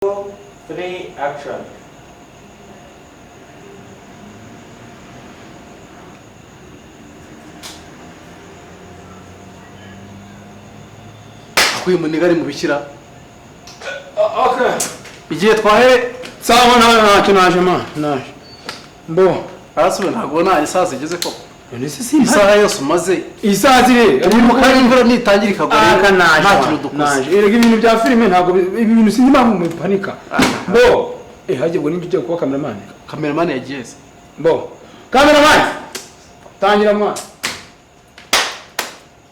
2, 3, action. Akuye muniga ari mu bikira. Okay. Igihe twahe Sawa ntacyo naje ma. Naje. Mbo. arasubira ntabwo nta isaha zigeze ko. Nese simba. Isaha yose umaze. Isaha zire. Turi mu kanya imvura nitangira ikagwa. Nta kintu dukoze. Naje. Erega ibintu bya filime ntabwo ibi bintu sinzi impamvu mu panika. Mbo. Hajyebwo n'injye kuba cameraman. Cameraman yagiye se. Mbo. Cameraman. Tangira mwa.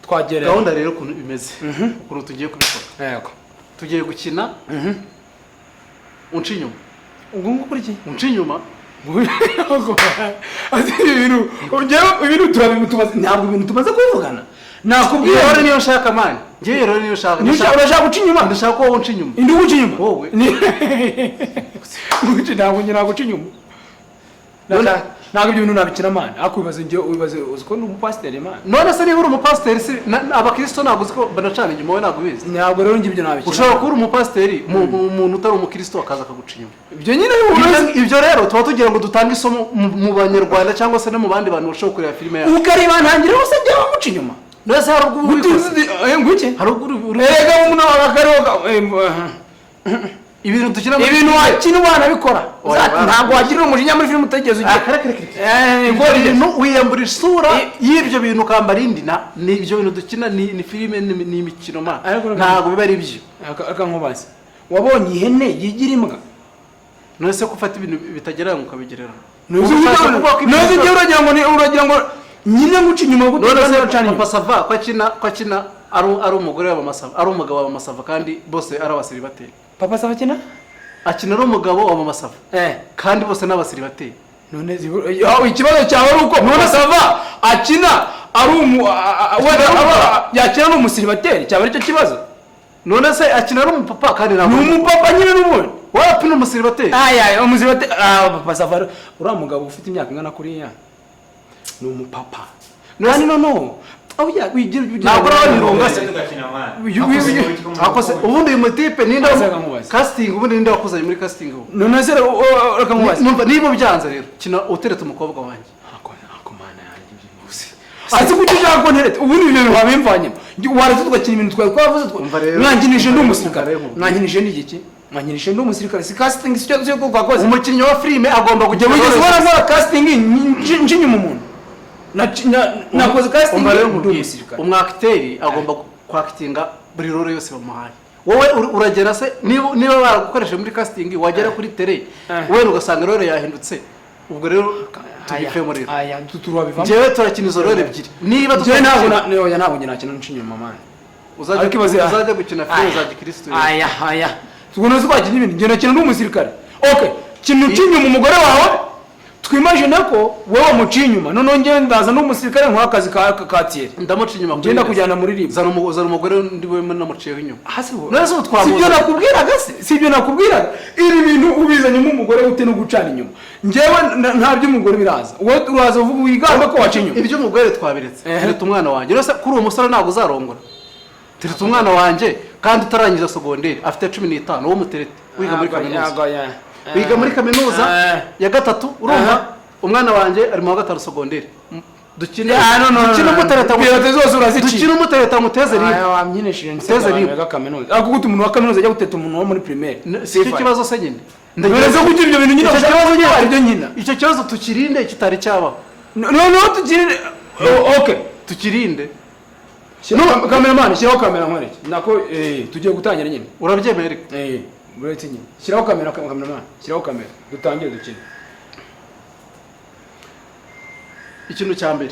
Twagere. Gahunda rero ukuntu bimeze. Ukuntu tugiye kubikora. Yego. Tugiye gukina. Unci inyuma. Ubwo ngo kuri iki? Unci inyuma. Ati ibintu turabimutumaze ntabwo ibintu tumaze kwivugana. Nakubwiye Rero niyo nshaka man. Ngiye rero niyo nshaka. Urashaka guca inyuma? Ndashaka ko unci inyuma. Indi guca inyuma? Wowe. Guca ntabwo nyina guca inyuma. Ntabwo ibyo bintu nabikina man. Akubibaze njye ubibaze uziko ni umupasiteri man. None se niba uri umupasiteri si abakristo ntabwo uziko banacana inyuma we ntabwo bizi. Ntabwo rero njye ibyo nabikina. Ushobora kuba uri umupasiteri umuntu utari umukristo akaza akaguca inyuma. Ibyo nyine ibyo rero tuba tugira ngo dutange isomo mu banyarwanda cyangwa se no mu bandi bantu bashobora kureba filime yawe. Ukareba ntangire hose njye bamuca inyuma. Nose hari ubwo nguke. Hari ubwo Erega umuntu akaroga ibintu dukina ibintu wakina ubana bikora. Ntabwo wagira umujinya muri filime utegeze ugiye. Ibintu wiyambura isura y'ibyo bintu kambara indi ni ibyo bintu dukina ni filime ni imikino ma ntabwo biba ari byo. Aka nkubaze wabonye ihene yigira imbwa. Nose ko ufata ibintu bitagera ngo ukabigerera. Nose uragira ngo nyine nguca inyuma gutera pasava kwakina ari umugore w'abamasava ari umugabo w'abamasava kandi bose ari abasiribateri. Papa sava kina akina ari umugabo w'abamasava kandi bose n'abasiribateri. None ikibazo cyawe ari uko none sava akina ari yakina n'umusiribateri cyaba ari cyo kibazo. None se akina ari umupapa kandi ntabwo ni umupapa nyine n'ubundi wapi n'umusiribateri. Umusiribateri papa sava uriya mugabo ufite imyaka ingana kuriya ni umupapa. No ntabwo urabona se akose ubundi uyu mutipe ninde casting ubundi ninde wakuzanye muri casting ubu. None se reka mubaze niba byanze rero kina uteretse umukobwa wanjye. Ako mana yanjye byose ati kujya ko nteretse ubundi ibintu wabimvanye waraze tugakina ibintu twavuze mwanginije ndi umusirikare mwanginije ndi iki mwanginije ndi umusirikare si casting si cyo ko kwakoze. Umukinnyi wa filime agomba kujya muri casting njinyuma umuntu nakoze casting umwakiteri agomba kwakitinga buri role yose bamuhaye. Wowe uragera se niba baragukoresha muri casting wagera kuri tele wowe ugasanga role yahindutse ubwo rero tubifemo rero. Jewe turakina izo role ebyiri niba ntabwo njye nakina nshinyuma mama uzajya gukina filime za gikristo. tubona twakina ibintu njye nakina n'umusirikare. Okay kintu kinyuma umugore wawe twimagine ko wowe muci inyuma none ngiye ndaza n'umusirikare nkora akazi ka tiere ndamuci inyuma ngenda kujyana muri ribu zana umugore ndi we namuciyeho inyuma. Nese utwamuza sibyo nakubwiraga se sibyo nakubwiraga iri bintu ubizanye mu mugore ute no gucana inyuma ngewe nta by'umugore biraza wowe uraza uvuga wigamba ko waca inyuma. Ibyo umugore twabiretse tireta umwana wanjye rero kuri uwo musore ntabwo uzarongora. Tireta umwana wanjye kandi utarangiza segonderi afite 15 wo muterete wiga muri kaminuza. Wiga muri kaminuza ya gatatu urumva umwana wanjye ari mu wa gatatu segonderi. Dukina umutereta zose uraziciye. Dukina umutereta muteze ribu. Wamyinishije nseze ribu kaminuza. Akuguta umuntu wa kaminuza ajya guteta umuntu wo muri primaire. Si kibazo se nyine. Ndagereza kugira ibyo bintu nyine kibazo nyine ari byo nyina. Icyo kibazo tukirinde kitari cyabaho. No tukirinde. Okay tukirinde. Cameraman shiraho kamera nkore. Nako tugiye gutangira nyine. Urabyemera? Buretse nyine. Shiraho kamera cameraman. Shiraho kamera. Dutangire dukine. Ikintu cya mbere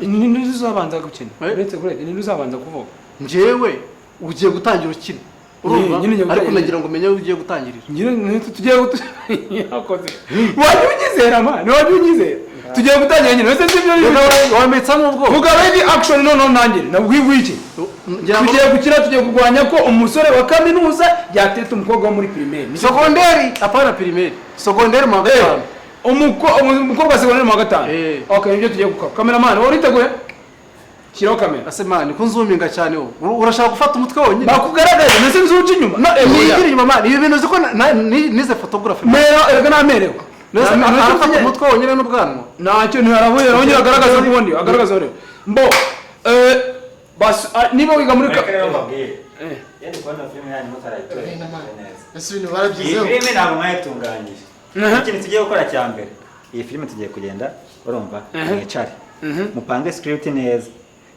ni uzabanza gukina uretse ni uzabanza kuvuga njyewe ugiye gutangira ukina urumva ariko nagira ngo umenye ugiye gutangirira nyine tugiye yakoze wabyunyizera man wabyunyizera tugiye gutangira nyine wese sibyo wametsa mu bwo vuga ready action none ntangire nabwiwe iki tugiye gukina tugiye kurwanya ko umusore wa kaminuza yateta umukobwa wo muri primaire secondaire apana primaire secondaire mu gatanu umukobwa segonderi mu gatanu. Okay nibyo tugiye gukora. Cameraman wari iteguye? shyiraho kamera ase mani ko nzuminga cyane wowe urashaka gufata umutwe wonyine bakugaragaza ndetse nzuca inyuma nigira inyuma mani ibi bintu ziko nize photography mera erega namerewe arafata umutwe wonyine n'ubwanwa ntacyo ntarabuye arongera agaragaza ubundi agaragaza rero mbo bas niba wiga muri Yandi kubona filime yanyu mutarayitora neza. Ese ibintu barabyizeho. Iyi filime ntabwo mwayitunganyije. Ikintu tugiye gukora cya mbere. Iyi filime tugiye kugenda urumva mwicare. Mupange script neza.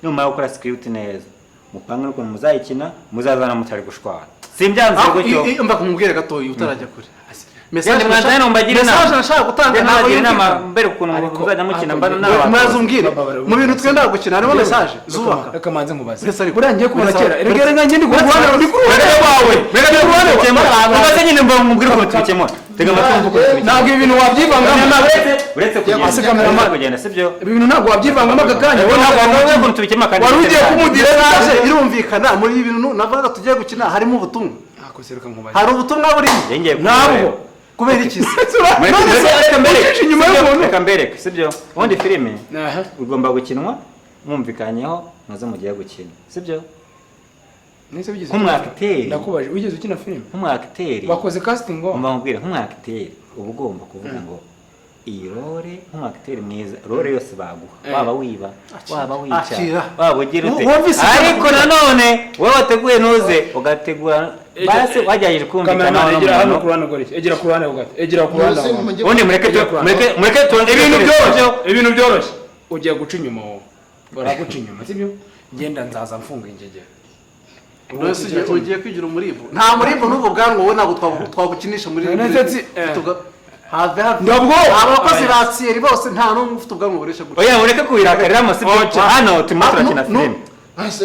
Nyuma yo gukora script neza. Mupange n'ukuntu muzayikina muzazana mutari gushwana. Simbyanze gutyo. Mba kumubwira gatoyi utarajya kure. Message mwanzana mbagira inama. Message nashaka gutanga ntabwo inama mbere ukuntu muzajya mukina mbana nawe. Mwazumbwire mu bintu twenda gukina harimo message zubaka. Reka manze nkubaze. Burangiye kubona kera. Erega ngende kuruhande uri kuruhande wawe. Reka kuruhande wawe. Ubaze nyine mbwira ukuntu tubikemura. Tega amatwi mvugo tubikemura. Ntabwo ibintu wabyivangamo uretse kugenda kamera sibyo. Ibintu ntabwo wabyivangamo agakanya. Wowe ntabwo wavuze ukuntu tubikemura kandi. Wari ugiye kumudira message irumvikana muri ibintu navuga tugiye gukina harimo ubutumwa. Akoseruka nkubaze. Hari ubutumwa burimo. Ntabwo kubera iki reka mbereke sibyo ubundi filime ugomba gukinwa mwumvikanyeho muze mugiye gukina sibyo nk'umwakiteri ndakubaje wigeze ukina filime nk'umwakiteri wakoze casting ngo mbabwire nk'umwakiteri uba ugomba kuvuga ngo iyi role nk'umwakiteri mwiza role yose baguha waba wiba waba wica waba ugira ute ariko nanone wowe wateguye nuze ugategura basi wajyaje kumvikana nawe egera hano kurana gore egera kurana ugate egera kurana ubundi mureke ibintu byoroshye ugiye guca inyuma wowe baraguca inyuma sibyo ngenda nzaza mfunga ingegera Nose ugiye kwigira umuribo nta muribo n'ubwo bwango wowe ntabwo twagukinisha muri ndabwo abakozi ba Thierry bose nta n'umwe ufite ubwango buresha gutya oya ureke kwirakarira amasibyo hano turimo turakina filime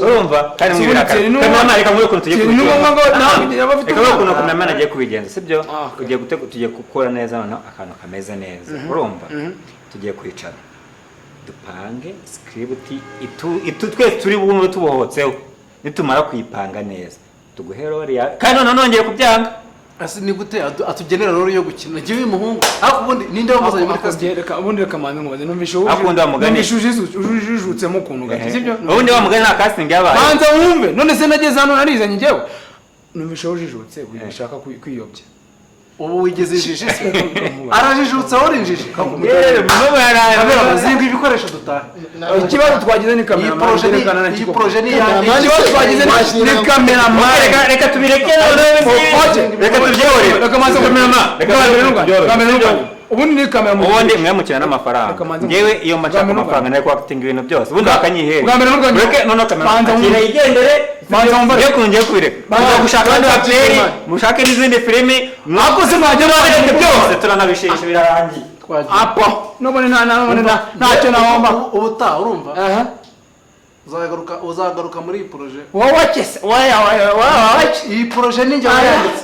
urumva kandi mwirakarira kandi nareka muri ukuntu tugiye kumenya agiye kubigenza sibyo tugiye gukora neza noneho akantu kameze neza urumva tugiye kwicara dupange script twese turi bumwe tubohotseho nitumara kuyipanga neza tuguhe role ya kandi none nongeye kubyanga asi ni gute atugenera role yo gukina giwe umuhungu ariko ubundi ninde wamuzanye muri casting reka ubundi reka manze nkubaze numvishe ubu akunda mugani ujujutsemo ukuntu gati sibyo ubundi wa mugani na casting yabaye manze wumve none se nageze hano narizanye njyewe numvishe ujujutse ubishaka kwiyobya ubu wigeze injiji arajijutse aho rinjiji zinga ibikoresho dutaha ikibazo twagize ni kamera iyi projet ni yanjye ikibazo twagize ni kamera reka tubireke reka tubyihorere reka manze kamera ubundi ni kamera ubundi mwemukira n'amafaranga ngewe iyo mashaka amafaranga nayo kwakitinga ibintu byose ubundi bakanyihera reke none kamera akira igendere yo kungiye kwireka baza gushaka abandi baperi mushake n'izindi filime mwakoze mwajya bareke byose turanabishisha birarangiye apo nobone ntacyo nahomba ubutaha urumva uzagaruka muri iyi projet wowe wakese iyi projet ni njye wayanditse